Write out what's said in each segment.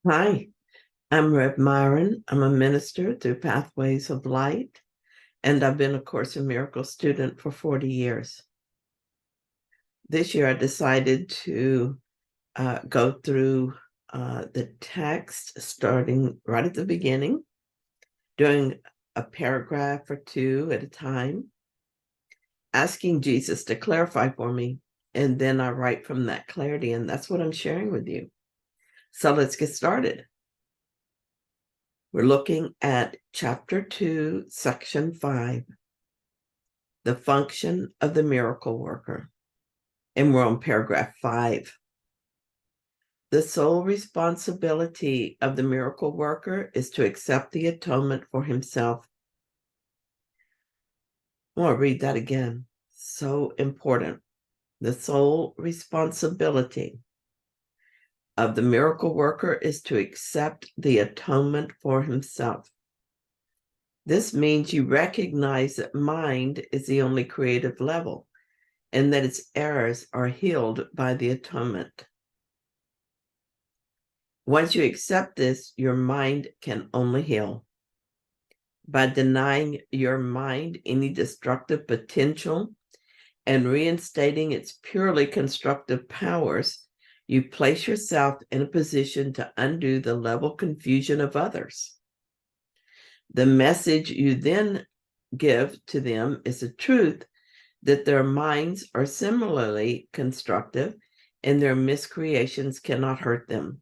Hi, I'm Rev Myron. I'm a minister through Pathways of Light, and I've been a Course in Miracles student for 40 years. This year, I decided to go through the text starting right at the beginning, doing a paragraph or two at a time, asking Jesus to clarify for me, and then I write from that clarity, and that's what I'm sharing with you. So let's get started. We're looking at Chapter 2, Section 5, the function of the miracle worker. And we're on paragraph 5. The sole responsibility of the miracle worker is to accept the atonement for himself. I want to read that again. So important. The sole responsibility of the miracle worker is to accept the atonement for himself. This means you recognize that mind is the only creative level and that its errors are healed by the atonement. Once you accept this, your mind can only heal. By denying your mind any destructive potential and reinstating its purely constructive powers, you place yourself in a position to undo the level confusion of others. The message you then give to them is the truth that their minds are similarly constructive and their miscreations cannot hurt them.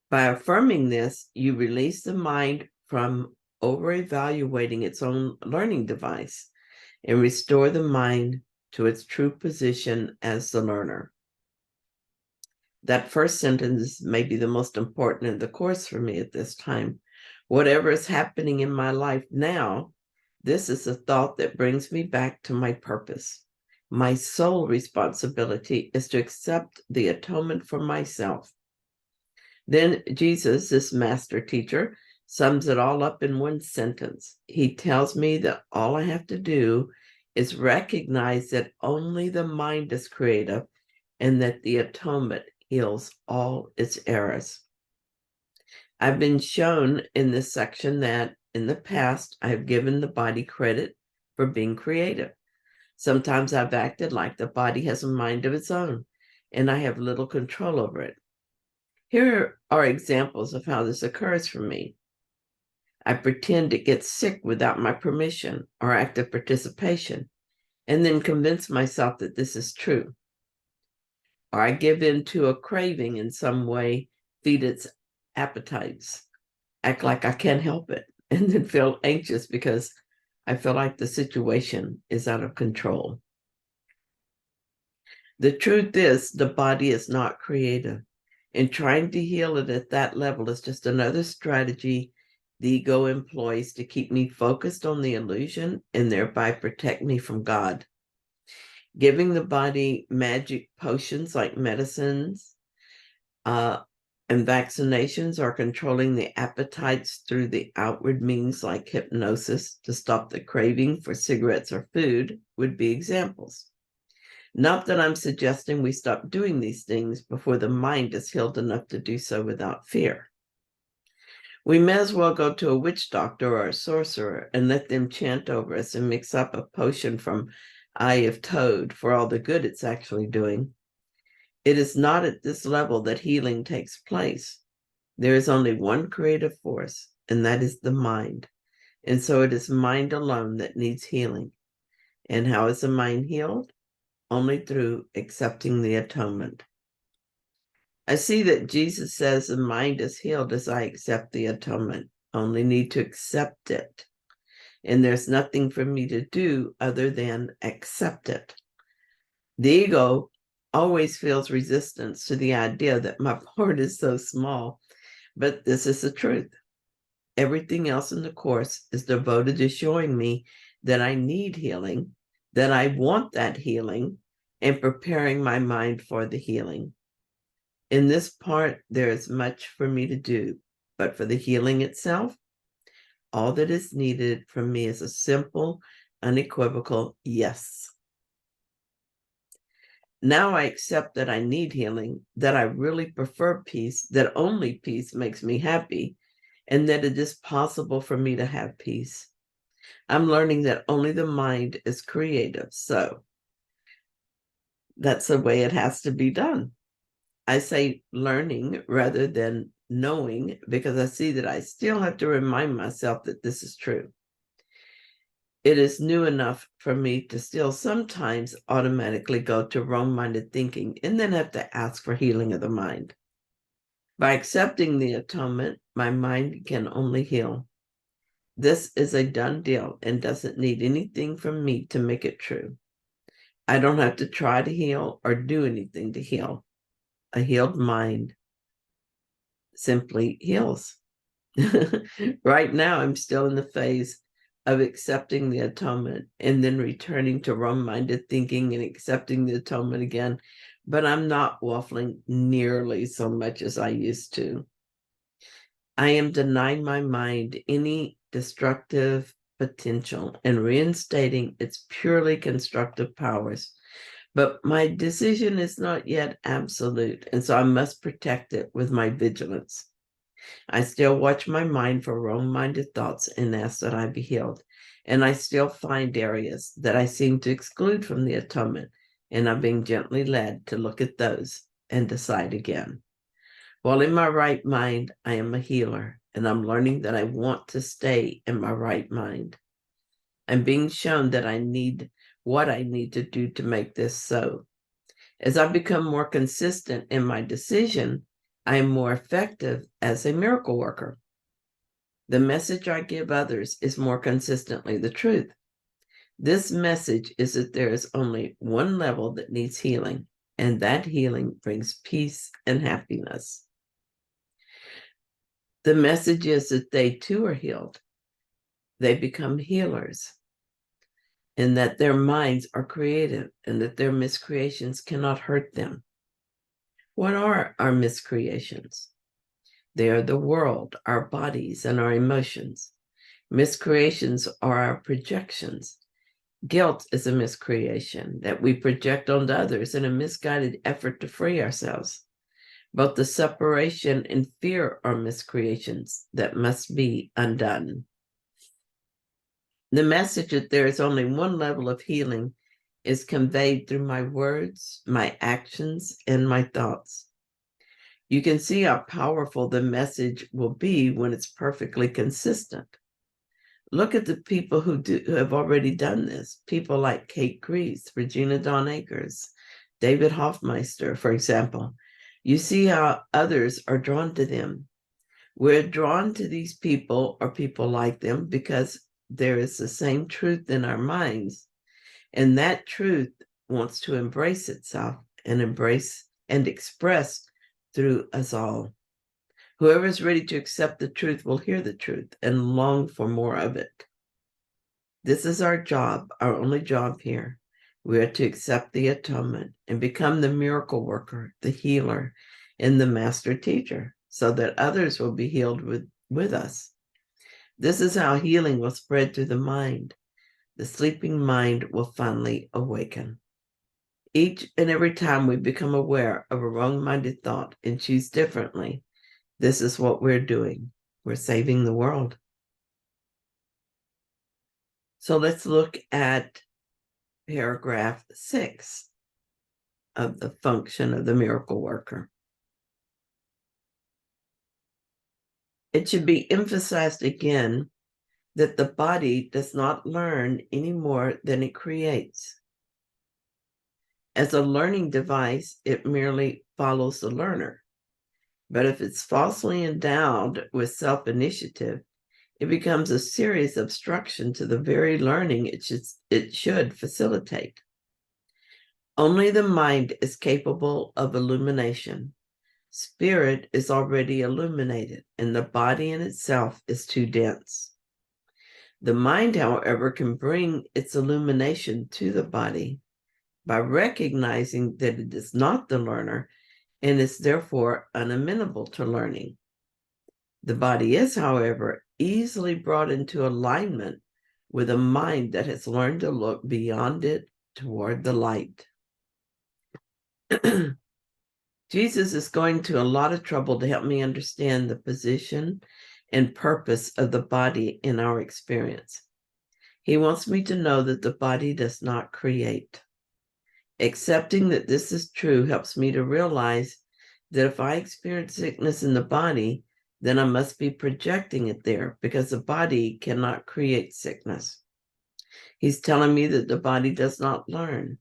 By affirming this, you release the mind from over-evaluating its own learning device and restore the mind to its true position as the learner. That first sentence may be the most important in the course for me at this time. Whatever is happening in my life now, this is a thought that brings me back to my purpose. My sole responsibility is to accept the atonement for myself. Then Jesus, this master teacher, sums it all up in one sentence. He tells me that all I have to do is recognize that only the mind is creative and that the atonement heals all its errors. I've been shown in this section that in the past, I have given the body credit for being creative. Sometimes I've acted like the body has a mind of its own and I have little control over it. Here are examples of how this occurs for me. I pretend to get sick without my permission or active participation, and then convince myself that this is true. Or I give in to a craving in some way, feed its appetites, act like I can't help it, and then feel anxious because I feel like the situation is out of control. The truth is, the body is not creative. And trying to heal it at that level is just another strategy the ego employs to keep me focused on the illusion and thereby protect me from God. Giving the body magic potions like medicines and vaccinations or controlling the appetites through the outward means like hypnosis to stop the craving for cigarettes or food would be examples. Not that I'm suggesting we stop doing these things before the mind is healed enough to do so without fear. We may as well go to a witch doctor or a sorcerer and let them chant over us and mix up a potion from Eye of Toad for all the good it's actually doing. It is not at this level that healing takes place. There is only one creative force, and that is the mind. And so it is mind alone that needs healing. And how is the mind healed? Only through accepting the atonement. I see that Jesus says the mind is healed as I accept the atonement. I only need to accept it. And there's nothing for me to do other than accept it. The ego always feels resistance to the idea that my part is so small, but this is the truth. Everything else in the course is devoted to showing me that I need healing, that I want that healing, and preparing my mind for the healing. In this part, there is much for me to do, but for the healing itself, all that is needed from me is a simple, unequivocal yes. Now I accept that I need healing, that I really prefer peace, that only peace makes me happy, and that it is possible for me to have peace. I'm learning that only the mind is creative, so that's the way it has to be done. I say learning rather than knowing because I see that I still have to remind myself that this is true. It is new enough for me to still sometimes automatically go to wrong-minded thinking and then have to ask for healing of the mind. By accepting the atonement, my mind can only heal. This is a done deal and doesn't need anything from me to make it true. I don't have to try to heal or do anything to heal. A healed mind simply heals. Right now, I'm still in the phase of accepting the atonement and then returning to wrong-minded thinking and accepting the atonement again, but I'm not waffling nearly so much as I used to. I am denying my mind any destructive potential and reinstating its purely constructive powers. But my decision is not yet absolute, and so I must protect it with my vigilance. I still watch my mind for wrong-minded thoughts and ask that I be healed. And I still find areas that I seem to exclude from the atonement, and I'm being gently led to look at those and decide again. While in my right mind, I am a healer, and I'm learning that I want to stay in my right mind. I'm being shown that I need what I need to do to make this so. As I become more consistent in my decision, I am more effective as a miracle worker. The message I give others is more consistently the truth. This message is that there is only one level that needs healing, and that healing brings peace and happiness. The message is that they too are healed. They become healers, and that their minds are creative, and that their miscreations cannot hurt them. What are our miscreations? They are the world, our bodies, and our emotions. Miscreations are our projections. Guilt is a miscreation that we project onto others in a misguided effort to free ourselves. Both the separation and fear are miscreations that must be undone. The message that there is only one level of healing is conveyed through my words, my actions, and my thoughts. You can see how powerful the message will be when it's perfectly consistent. Look at the people who have already done this. People like Kate Grease, Regina Dawn Akers, David Hoffmeister, for example. You see how others are drawn to them. We're drawn to these people or people like them because there is the same truth in our minds, and that truth wants to embrace itself and embrace and express through us all. Whoever is ready to accept the truth will hear the truth and long for more of it. This is our job, our only job here. We are to accept the atonement and become the miracle worker, the healer, and the master teacher, so that others will be healed with us. This is how healing will spread through the mind. The sleeping mind will finally awaken. Each and every time we become aware of a wrong-minded thought and choose differently, this is what we're doing. We're saving the world. So let's look at paragraph 6 of the function of the miracle worker. It should be emphasized again that the body does not learn any more than it creates. As a learning device, it merely follows the learner. But if it's falsely endowed with self-initiative, it becomes a serious obstruction to the very learning it should facilitate. Only the mind is capable of illumination. Spirit is already illuminated, and the body in itself is too dense. The mind, however, can bring its illumination to the body by recognizing that it is not the learner and is therefore unamenable to learning. The body is, however, easily brought into alignment with a mind that has learned to look beyond it toward the light. Jesus is going to a lot of trouble to help me understand the position and purpose of the body in our experience. He wants me to know that the body does not create. Accepting that this is true helps me to realize that if I experience sickness in the body, then I must be projecting it there because the body cannot create sickness. He's telling me that the body does not learn.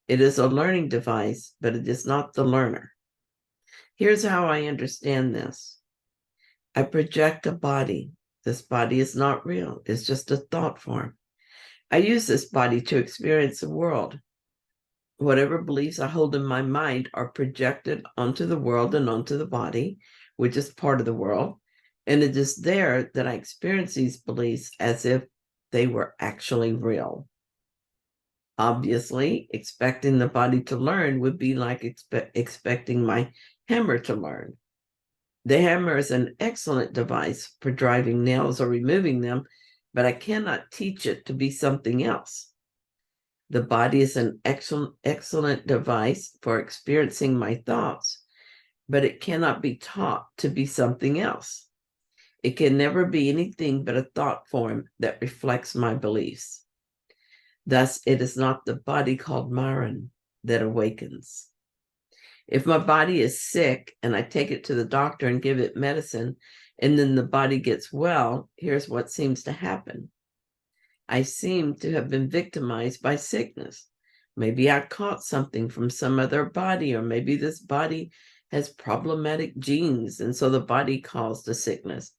It is a learning device, but it is not the learner. Here's how I understand this. I project a body. This body is not real. It's just a thought form. I use this body to experience the world. Whatever beliefs I hold in my mind are projected onto the world and onto the body, which is part of the world. And it is there that I experience these beliefs as if they were actually real. Obviously, expecting the body to learn would be like expecting my hammer to learn. The hammer is an excellent device for driving nails or removing them, but I cannot teach it to be something else. The body is an excellent device for experiencing my thoughts, but it cannot be taught to be something else. It can never be anything but a thought form that reflects my beliefs. Thus, it is not the body called Myron that awakens. If my body is sick and I take it to the doctor and give it medicine, and then the body gets well, here's what seems to happen. I seem to have been victimized by sickness. Maybe I caught something from some other body, or maybe this body has problematic genes, and so the body caused the sickness.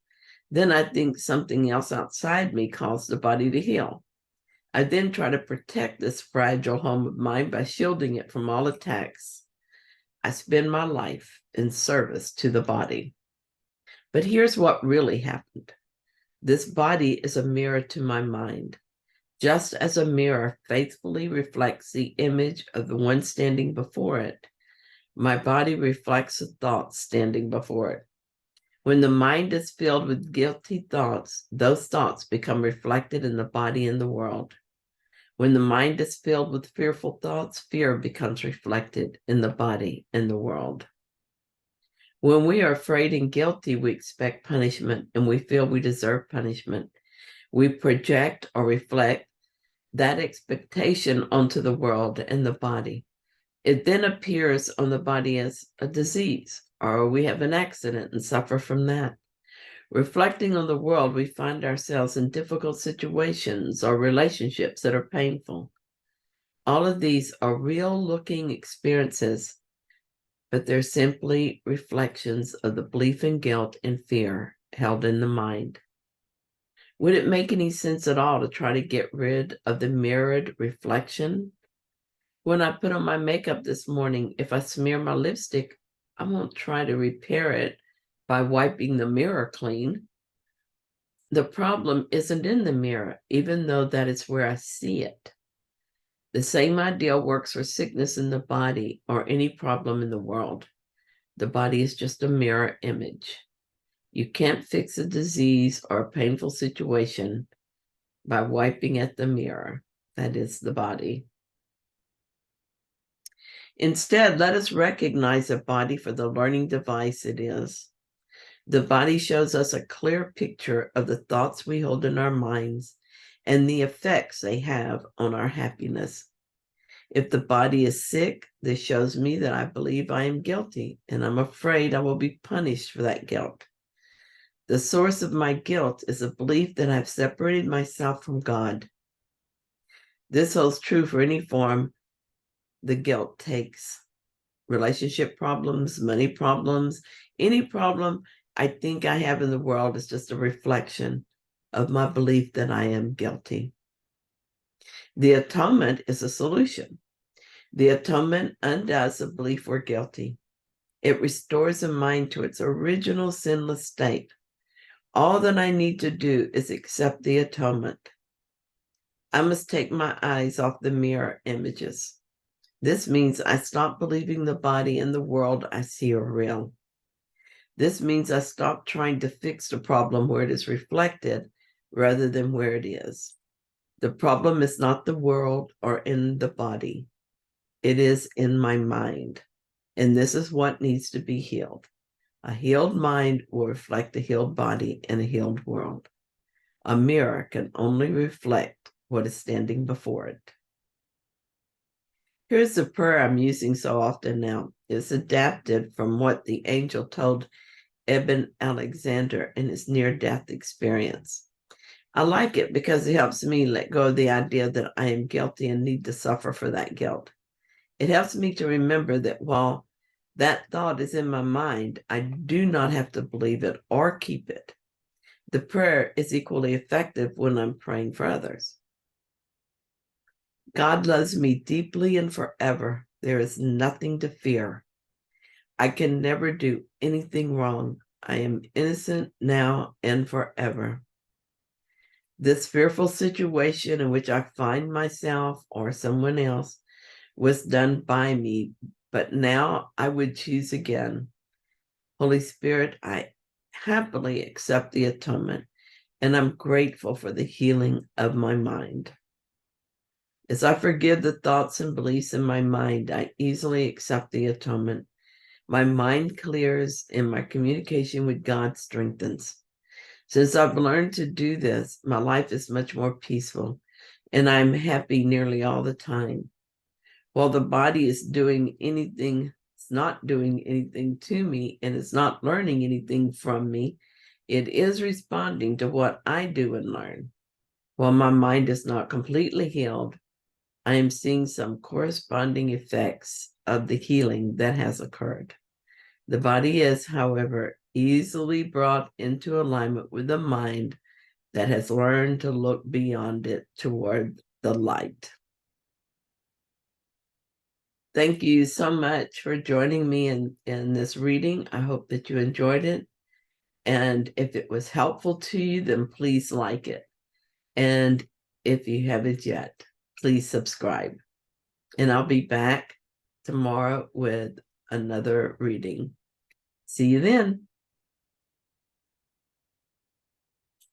Then I think something else outside me caused the body to heal. I then try to protect this fragile home of mine by shielding it from all attacks. I spend my life in service to the body. But here's what really happened. This body is a mirror to my mind. Just as a mirror faithfully reflects the image of the one standing before it, my body reflects the thoughts standing before it. When the mind is filled with guilty thoughts, those thoughts become reflected in the body and the world. When the mind is filled with fearful thoughts, fear becomes reflected in the body and the world. When we are afraid and guilty, we expect punishment and we feel we deserve punishment. We project or reflect that expectation onto the world and the body. It then appears on the body as a disease, or we have an accident and suffer from that. Reflecting on the world, we find ourselves in difficult situations or relationships that are painful. All of these are real-looking experiences, but they're simply reflections of the belief in guilt and fear held in the mind. Would it make any sense at all to try to get rid of the mirrored reflection? When I put on my makeup this morning, if I smear my lipstick, I won't try to repair it by wiping the mirror clean. The problem isn't in the mirror, even though that is where I see it. The same idea works for sickness in the body or any problem in the world. The body is just a mirror image. You can't fix a disease or a painful situation by wiping at the mirror. That is the body. Instead, let us recognize the body for the learning device it is. The body shows us a clear picture of the thoughts we hold in our minds and the effects they have on our happiness. If the body is sick, this shows me that I believe I am guilty, and I'm afraid I will be punished for that guilt. The source of my guilt is a belief that I've separated myself from God. This holds true for any form the guilt takes. Relationship problems, money problems, any problem I think I have in the world is just a reflection of my belief that I am guilty. The atonement is a solution. The atonement undoes the belief we're guilty. It restores the mind to its original sinless state. All that I need to do is accept the atonement. I must take my eyes off the mirror images. This means I stop believing the body and the world I see are real. This means I stop trying to fix the problem where it is reflected rather than where it is. The problem is not the world or in the body. It is in my mind. And this is what needs to be healed. A healed mind will reflect a healed body in a healed world. A mirror can only reflect what is standing before it. Here's the prayer I'm using so often now. It's adapted from what the angel told Eben Alexander in his near-death experience. I like it because it helps me let go of the idea that I am guilty and need to suffer for that guilt. It helps me to remember that while that thought is in my mind, I do not have to believe it or keep it. The prayer is equally effective when I'm praying for others. God loves me deeply and forever. There is nothing to fear. I can never do anything wrong. I am innocent now and forever. This fearful situation in which I find myself or someone else was done by me, but now I would choose again. Holy Spirit, I happily accept the atonement, and I'm grateful for the healing of my mind. As I forgive the thoughts and beliefs in my mind, I easily accept the atonement. My mind clears and my communication with God strengthens. Since I've learned to do this, my life is much more peaceful, and I'm happy nearly all the time. While the body is doing anything, it's not doing anything to me, and it's not learning anything from me, it is responding to what I do and learn. While my mind is not completely healed, I am seeing some corresponding effects of the healing that has occurred. The body is, however, easily brought into alignment with the mind that has learned to look beyond it toward the light. Thank you so much for joining me in this reading. I hope that you enjoyed it. And if it was helpful to you, then please like it. And if you haven't yet, please subscribe. And I'll be back tomorrow with another reading. See you then.